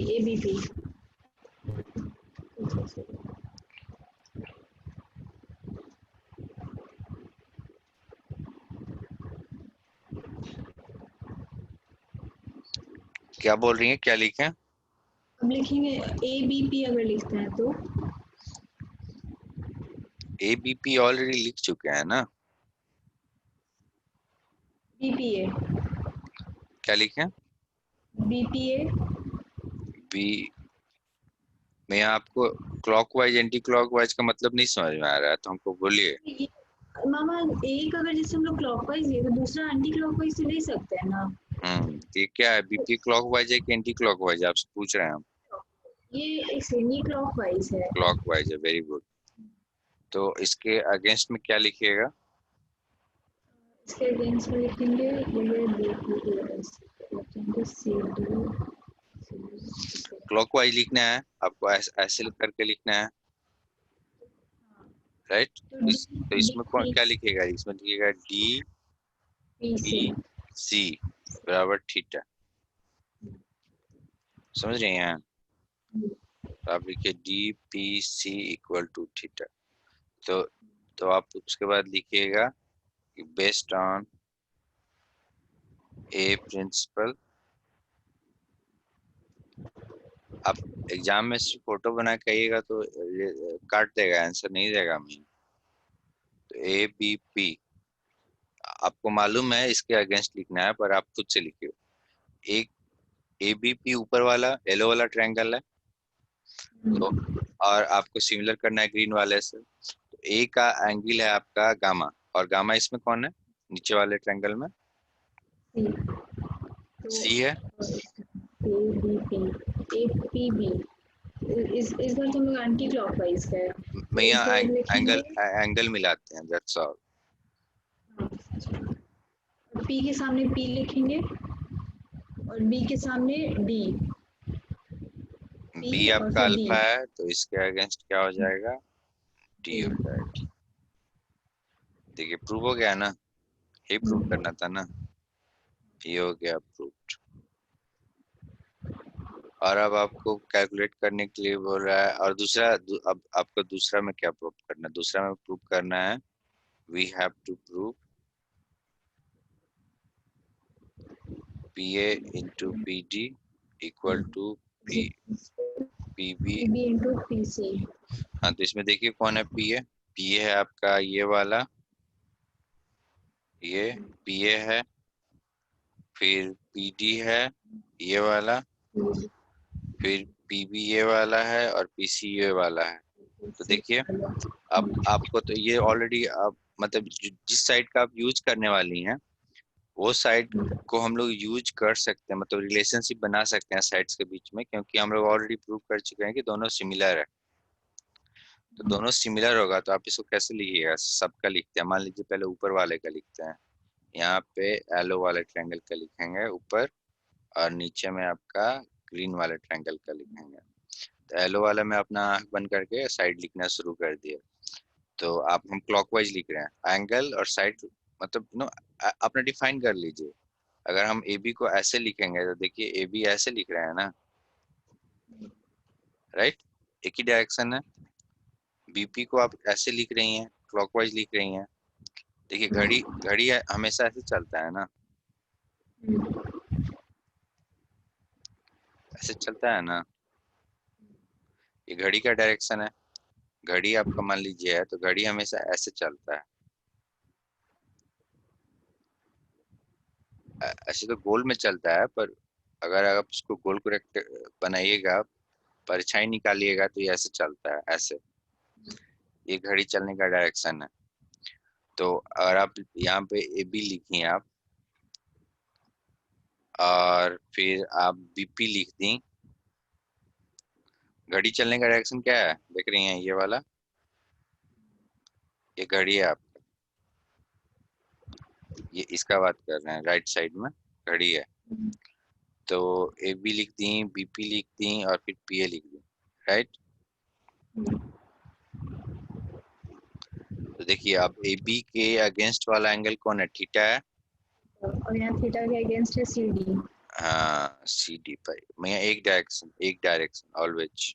क्या बोल रही हैं, क्या लिखें। अब लिखेंगे ABP, अगर लिखते हैं तो एबीपी ऑलरेडी लिख चुके हैं ना, BPA क्या लिखें। BPA। बी, मैं आपको क्लॉकवाइज एंटी क्लॉकवाइज का मतलब नहीं समझ में आ रहा है तो हमको बोलिए। ये मामा, एक अगर जैसे हम लोग क्लॉकवाइज लिए तो दूसरा एंटी क्लॉकवाइज से ले सकते हैं ना। ये क्या है, बीपी क्लॉकवाइज है कि एंटी क्लॉकवाइज, आपसे पूछ रहे हैं हम। ये सेमी क्लॉकवाइज है। क्लॉकवाइज है, वेरी गुड। तो इसके अगेंस्ट में क्या लिखिएगा? इसके अगेंस्ट में लिखेंगे ये लिखेंगे सी डी। क्लॉकवाइज लिखना है आपको, ऐसे करके लिखना है, राइट। तो तो डी इसमें क्या लिखिएगा? इसमें लिखिएगा D P P C. C बराबर थीटा। समझ रहे हैं? तो आप लिखिए D P C equal to theta. तो आप उसके बाद लिखिएगा कि बेस्ड ऑन ए प्रिंसिपल। आप एग्जाम में सिर्फ फोटो बना के आइएगा तो काट देगा, आंसर नहीं देगा हमें। तो ए बी पी आपको मालूम है इसके अगेंस्ट लिखना है, पर आप खुद से लिखिए। एक ए बी पी ऊपर वाला येलो वाला ट्रायंगल है, तो और आपको सिमिलर करना है ग्रीन वाले से। तो ए का एंगल है आपका गामा, और गामा इसमें कौन है नीचे वाले ट्रायंगल में? सी है। A B P A P B. इस बार तो हम लोग एंटी क्लॉकवाइज है, तो भैया इस बार लिखेंगे एंगल मिलाते हैं, दैट्स ऑल। पी के सामने पी लिखेंगे और बी के सामने डी। बी पी और आपका फिर डी। अल्फा है, तो इसके अगेंस्ट क्या हो जाएगा? डी हो जाएगा। देखिए प्रूव हो गया ना, यही प्रूव करना था ना, ये हो गया प्रूव। और अब आपको कैलकुलेट करने के लिए बोल रहा है, और अब आपको दूसरा में क्या प्रूव करना है? दूसरा में प्रूव करना है we have to prove P A into P D equal to P B. P B into P C. हाँ, तो इसमें देखिए कौन है पी ए? पी ए है आपका ये वाला, ये पी ए है, फिर पी डी है ये वाला, फिर पी बी ये वाला है, और पी सी ये वाला है। तो देखिए अब आपको तो ये ऑलरेडी आप मतलब जिस साइड का आप यूज करने वाली हैं वो साइड को हम लोग यूज कर सकते हैं, मतलब रिलेशनशिप बना सकते हैं साइड्स के बीच में, क्योंकि हम लोग ऑलरेडी प्रूव कर चुके हैं कि दोनों सिमिलर है। तो दोनों सिमिलर होगा तो आप इसको कैसे लिखिएगा? सबका लिखते हैं, मान लीजिए पहले ऊपर वाले का लिखते हैं। यहाँ पे येलो वाले ट्रायंगल का लिखेंगे ऊपर, और नीचे में आपका ग्रीन वाले ट्रायंगल का लिखेंगे। तो येलो वाला में अपना आंख बंद करके साइड लिखना शुरू कर दिया। तो आप हम क्लॉकवाइज लिख रहे हैं, एंगल और साइड मतलब नो अपना डिफाइन कर लीजिए। अगर हम ए बी को ऐसे लिखेंगे तो देखिए ए बी ऐसे लिख रहे हैं ना, राइट, एक ही डायरेक्शन है। बीपी को आप ऐसे लिख रही हैं, क्लॉकवाइज लिख रही हैं। देखिए घड़ी घड़ी हमेशा ऐसे चलता है ना, ऐसे चलता है ना, ये घड़ी का डायरेक्शन है। घड़ी आपका मान लीजिए है, तो घड़ी हमेशा ऐसे चलता है। ऐसे तो गोल में चलता है, पर अगर आप उसको गोल को बनाइएगा, परछाई निकालिएगा, तो ये ऐसे चलता है, ऐसे। ये घड़ी चलने का डायरेक्शन है। तो अगर आप यहाँ पे ए बी लिखी आप, और फिर आप बीपी लिख दी, घड़ी चलने का डायरेक्शन क्या है देख रही हैं? ये वाला, ये घड़ी है आप, ये इसका बात कर रहे हैं, राइट साइड में घड़ी है। तो ए बी लिख दी, बीपी लिख दी, और फिर पी ए लिख दी, राइट। तो देखिए अब ए बी के अगेंस्ट वाला एंगल कौन है? थीटा है। और यहाँ थीटा के अगेंस्ट है सी डी। हाँ सी डी पर मैं एक डायरेक्शन ऑलवेज।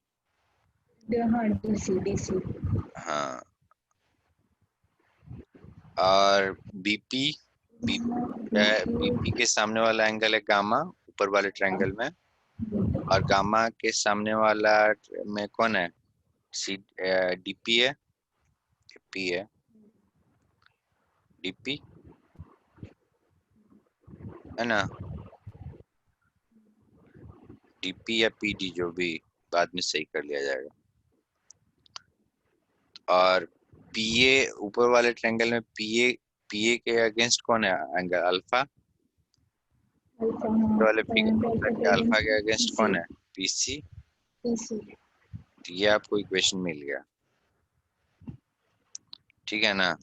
हाँ डी सी। हाँ, और बीपी बीपी के सामने वाला एंगल है गामा, ऊपर वाले ट्रायंगल में। और गामा के सामने वाला में कौन है? सी डीपी है, पी है, डीपी है ना, डीपी या पीडी जो भी बाद में सही कर लिया जाएगा। और पीए ऊपर वाले ट्रायंगल में पीए के अगेंस्ट कौन है एंगल? अल्फा। ऊपर वाले फिगर के अल्फा के अगेंस्ट कौन है? पीसी। PC। तो ये आपको इक्वेशन मिल गया, ठीक है ना।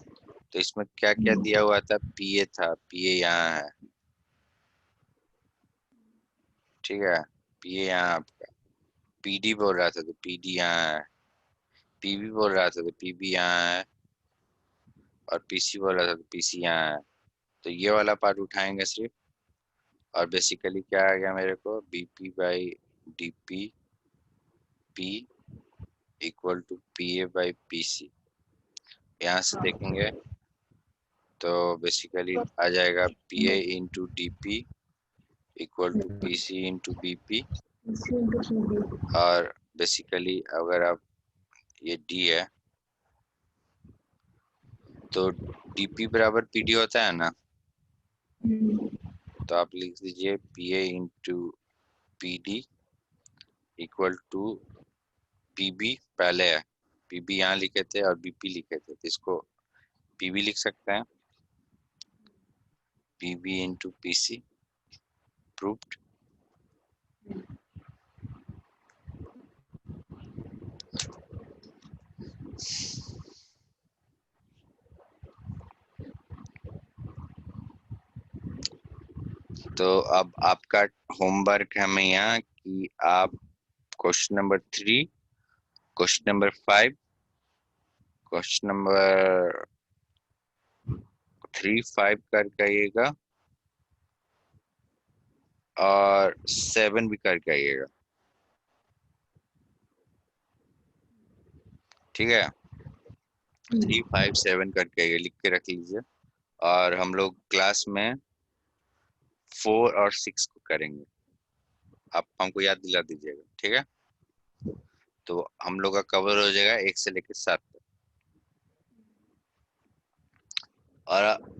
तो इसमें क्या क्या दिया हुआ था, पीए था, पीए यहाँ है, ठीक है। पीए यहाँ आपका, पीडी बोल रहा था तो पीडी यहाँ है, पीबी बोल रहा था तो पीबी यहाँ है, और पीसी बोल रहा था तो पीसी यहाँ है। तो ये वाला पार्ट उठाएंगे सिर्फ, और बेसिकली क्या आ गया मेरे को, BP by DP P equal to P A by P C. यहाँ से देखेंगे तो बेसिकली आ जाएगा P A into D P equal to P C into B P. और बेसिकली अगर आप, ये डी है तो डी पी बराबर पी डी होता है ना, तो आप लिख दीजिए P A into P D equal to P B, पहले है पी बी यहाँ लिखे थे और बी पी लिखे थे, तो इसको पी बी लिख सकते हैं, P B into P C, proved. तो अब आपका होमवर्क है मैं यहाँ कि आप question number 3, question number 5, question number 3, 5 करके आइएगा और 7 भी करके आइएगा, ठीक है। 3, 5, 7 करके आइएगा, लिख के रख लीजिए। और हम लोग क्लास में 4 और 6 को करेंगे, आप हमको याद दिला दीजिएगा, ठीक है। तो हम लोग का कवर हो जाएगा 1 से लेकर 7 तक। और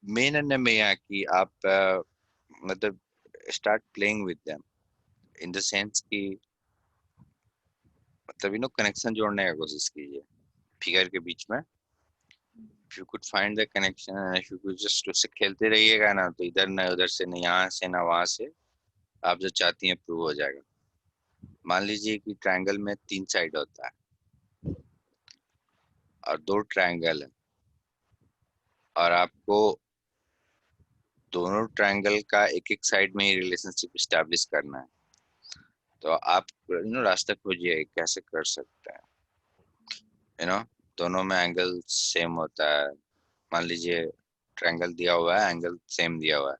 मेन है मैं यहाँ कि आप मतलब start playing with them in the sense कि मतलब कनेक्शन जोड़ने का कोशिश कीजिए फिगर के बीच में। If you could find the connection, if you could just उससे खेलते रहिएगा ना, तो इधर ना उधर से, ना यहाँ से ना वहां से, आप जो चाहती हैं प्रूव हो जाएगा। मान लीजिए कि ट्रायंगल में 3 साइड होता है और 2 ट्रायंगल है, और आपको दोनों ट्रायंगल का एक एक साइड में ही रिलेशनशिप स्टैब्लिश करना है। तो आप रास्ता खोजिए कैसे कर सकते हैं, दोनों में एंगल सेम होता है। मान लीजिए ट्रायंगल दिया हुआ है, एंगल सेम दिया हुआ है,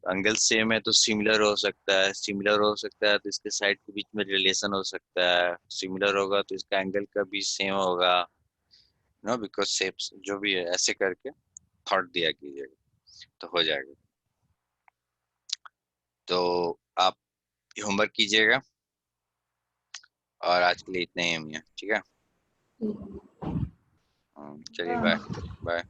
एंगल सेम है तो सिमिलर हो सकता है, सिमिलर हो सकता है तो इसके साइड के बीच में रिलेशन हो सकता है, सिमिलर होगा तो इसका एंगल का भी सेम होगा, बिकॉज शेप्स जो भी है, ऐसे करके थॉट दिया कीजिएगा तो हो जाएगा। तो आप होमवर्क कीजिएगा, और आज के लिए इतना ही हम, ठीक है। चलिए, बाय बाय।